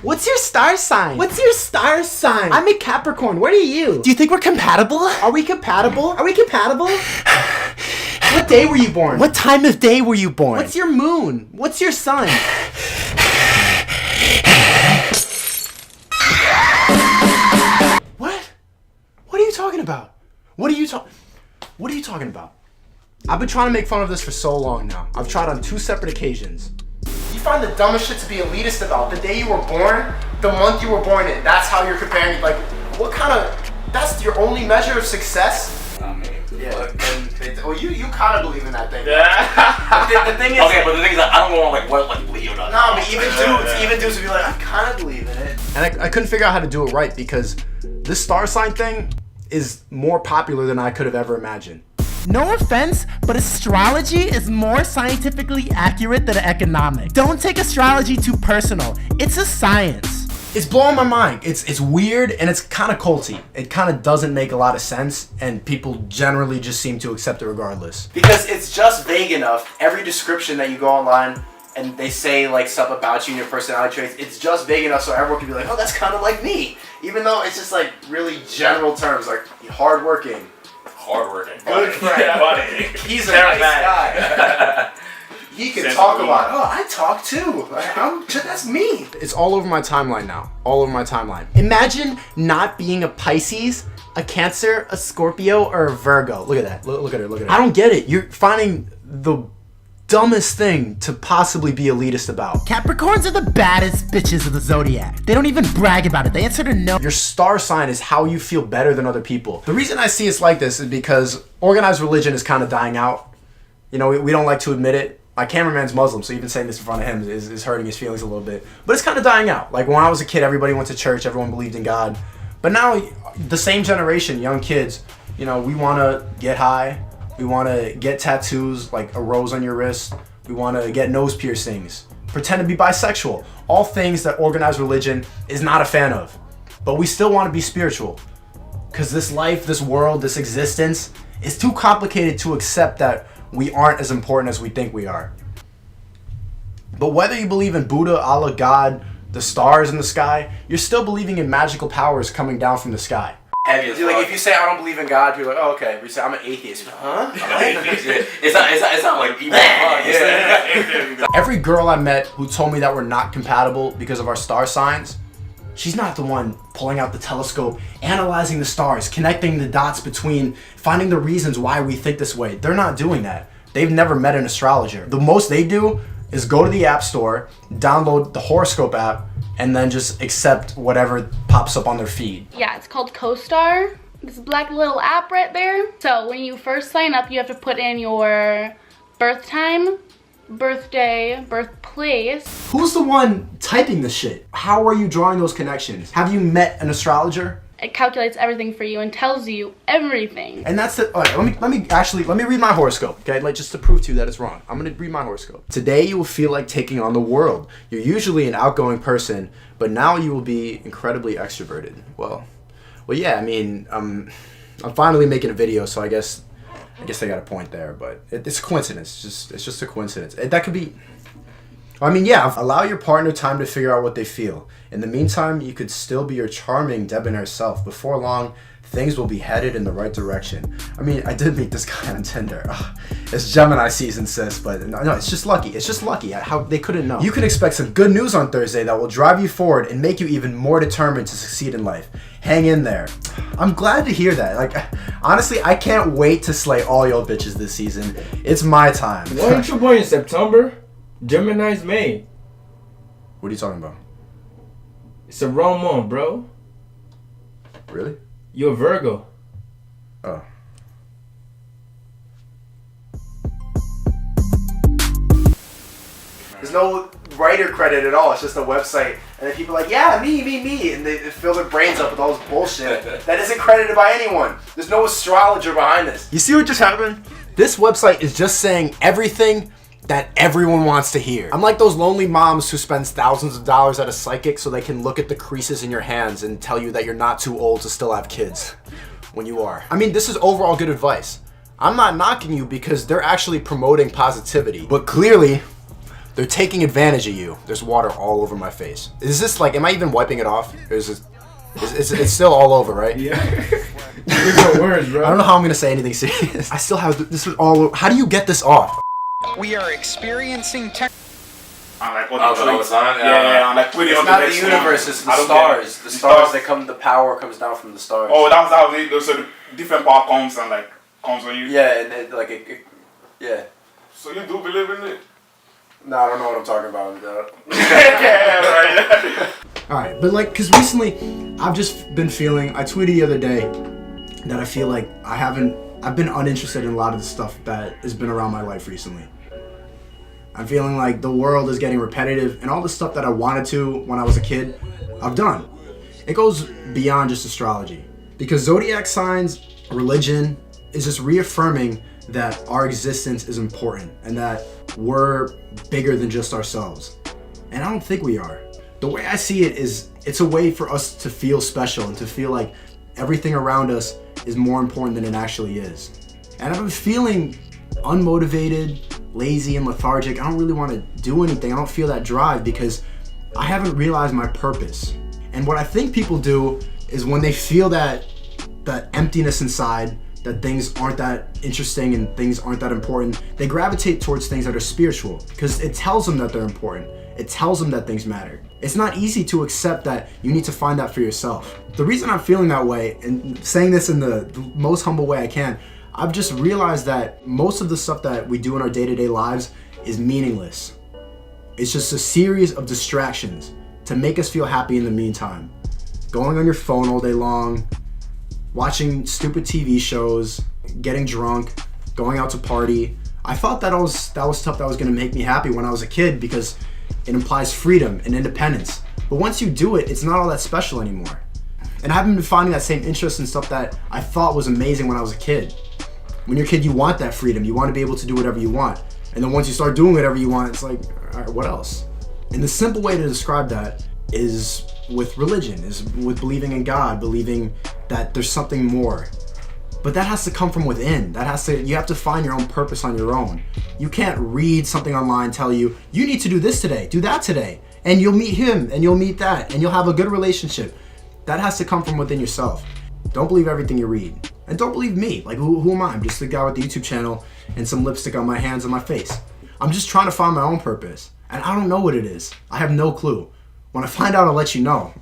What's your star sign? What's your star sign? I'm a Capricorn. What are you? Do you think we're compatible? Are we compatible? Are we compatible? What day were you born? What time of day were you born? What's your moon? What's your sun? What? What are you talking about? What are you talking about? I've been trying to make fun of this for so long now. I've tried on 2 separate occasions. You find the dumbest shit to be elitist about the day you were born, the month you were born in. That's how you're comparing. Like, what kind of? That's your only measure of success? Yeah. Well, you kind of believe in that thing. Yeah. The thing is. Okay, but the thing is, I don't know what Leo does. No, but even dudes would be like, I kind of believe in it. And I couldn't figure out how to do it right because this star sign thing is more popular than I could have ever imagined. No offense, but astrology is more scientifically accurate than economics. Don't take astrology too personal. It's a science. It's blowing my mind. It's weird and it's kind of culty. It kind of doesn't make a lot of sense and people generally just seem to accept it regardless. Because it's just vague enough. Every description that you go online and they say like stuff about you and your personality traits, it's just vague enough so everyone can be like, oh, that's kind of like me. Even though it's just like really general terms like hardworking. Hardworking. Good friend. Funny. He's a nice guy. He can talk about, oh, I talk too. That's me. It's all over my timeline now. All over my timeline. Imagine not being a Pisces, a Cancer, a Scorpio, or a Virgo. Look at that. Look at her. Look at her. I don't get it. You're finding the dumbest thing to possibly be elitist about. Capricorns are the baddest bitches of the zodiac. They don't even brag about it. They answer to no. Your star sign is how you feel better than other people. The reason I see it's like this is because organized religion is kind of dying out. You know, we don't like to admit it. My cameraman's Muslim, so even saying this in front of him is hurting his feelings a little bit. But it's kind of dying out. Like when I was a kid, everybody went to church, everyone believed in God. But now, the same generation, young kids, you know, we want to get high. We want to get tattoos, like a rose on your wrist. We want to get nose piercings. Pretend to be bisexual. All things that organized religion is not a fan of. But we still want to be spiritual. Because this life, this world, this existence is too complicated to accept that we aren't as important as we think we are. But whether you believe in Buddha, Allah, God, the stars in the sky, you're still believing in magical powers coming down from the sky. Heavy as Like if you say I don't believe in God, you're like, oh, okay. If you say I'm an atheist, huh? It's not like evil. Yeah. Every girl I met who told me that we're not compatible because of our star signs, she's not the one pulling out the telescope, analyzing the stars, connecting the dots between, finding the reasons why we think this way. They're not doing that. They've never met an astrologer. The most they do is go to the app store, download the horoscope app, and then just accept whatever pops up on their feed. Yeah, it's called CoStar. This black little app right there. So when you first sign up, you have to put in your birth time, birthday, birthplace. Who's the one typing this shit? How are you drawing those connections? Have you met an astrologer? It calculates everything for you and tells you everything. And that's it. All right, let me read my horoscope, okay? Like just to prove to you that it's wrong. I'm gonna read my horoscope. Today you will feel like taking on the world. You're usually an outgoing person, but now you will be incredibly extroverted. Well, yeah. I mean, I'm finally making a video, so I guess I got a point there. But it's a coincidence. It's just a coincidence. That could be. I mean, yeah, allow your partner time to figure out what they feel. In the meantime, you could still be your charming, debonair self. Before long, things will be headed in the right direction. I mean, I did meet this guy on Tinder. Ugh, it's Gemini season, sis, but no, it's just lucky. It's just lucky how they couldn't know. You can expect some good news on Thursday that will drive you forward and make you even more determined to succeed in life. Hang in there. I'm glad to hear that. Like, honestly, I can't wait to slay all your bitches this season. It's my time. Why aren't you born in September? Gemini's May. What are you talking about? It's a wrong month, bro. Really? You're a Virgo. Oh. There's no writer credit at all. It's just a website. And then people are like, yeah, me. And they fill their brains up with all this bullshit that isn't credited by anyone. There's no astrologer behind this. You see what just happened? This website is just saying everything that everyone wants to hear. I'm like those lonely moms who spends thousands of dollars at a psychic so they can look at the creases in your hands and tell you that you're not too old to still have kids when you are. I mean, this is overall good advice. I'm not knocking you because they're actually promoting positivity. But clearly, They're taking advantage of you. There's water all over my face. Is this like, am I even wiping it off? Or is it, it's still all over, right? Yeah. Look at words, bro. I don't know how I'm gonna say anything serious. I still have, this is all over. How do you get this off? We are experiencing tech. I like what Oh, the the trees. sign? Yeah, I'm like putting It's on not the the next universe, one. it's the I don't care. stars. The stars that come, the power comes down from the stars. Oh, that's how they do. So the different power comes and like comes on you. Yeah, and it, like, yeah. So you do believe in it? No, I don't know what I'm talking about. Yeah, right. Alright, but like, cause recently, I've just been feeling, I tweeted the other day that I feel like I've been uninterested in a lot of the stuff that has been around my life recently. I'm feeling like the world is getting repetitive and all the stuff that I wanted to when I was a kid, I've done. It goes beyond just astrology. Because zodiac signs, religion, is just reaffirming that our existence is important and that we're bigger than just ourselves. And I don't think we are. The way I see it is, it's a way for us to feel special and to feel like everything around us is more important than it actually is. And I've been feeling unmotivated, lazy, and lethargic. I don't really want to do anything. I don't feel that drive because I haven't realized my purpose. And what I think people do is when they feel that emptiness inside, that things aren't that interesting and things aren't that important, they gravitate towards things that are spiritual because it tells them that they're important. It tells them that things matter. It's not easy to accept that you need to find that for yourself. The reason I'm feeling that way, and saying this in the most humble way I can, I've just realized that most of the stuff that we do in our day-to-day lives is meaningless. It's just a series of distractions to make us feel happy in the meantime. Going on your phone all day long, watching stupid TV shows, getting drunk, going out to party. I thought that was stuff that was gonna make me happy when I was a kid because it implies freedom and independence. But once you do it, it's not all that special anymore. And I haven't been finding that same interest in stuff that I thought was amazing when I was a kid. When you're a kid, you want that freedom. You want to be able to do whatever you want. And then once you start doing whatever you want, it's like, all right, what else? And the simple way to describe that is with religion, is with believing in God, believing that there's something more. But that has to come from within. You have to find your own purpose on your own. You can't read something online tell you, you need to do this today, do that today, and you'll meet him, and you'll meet that, and you'll have a good relationship. That has to come from within yourself. Don't believe everything you read. And don't believe me. Like, who am I? I'm just the guy with the YouTube channel and some lipstick on my hands and my face. I'm just trying to find my own purpose. And I don't know what it is. I have no clue. When I find out, I'll let you know.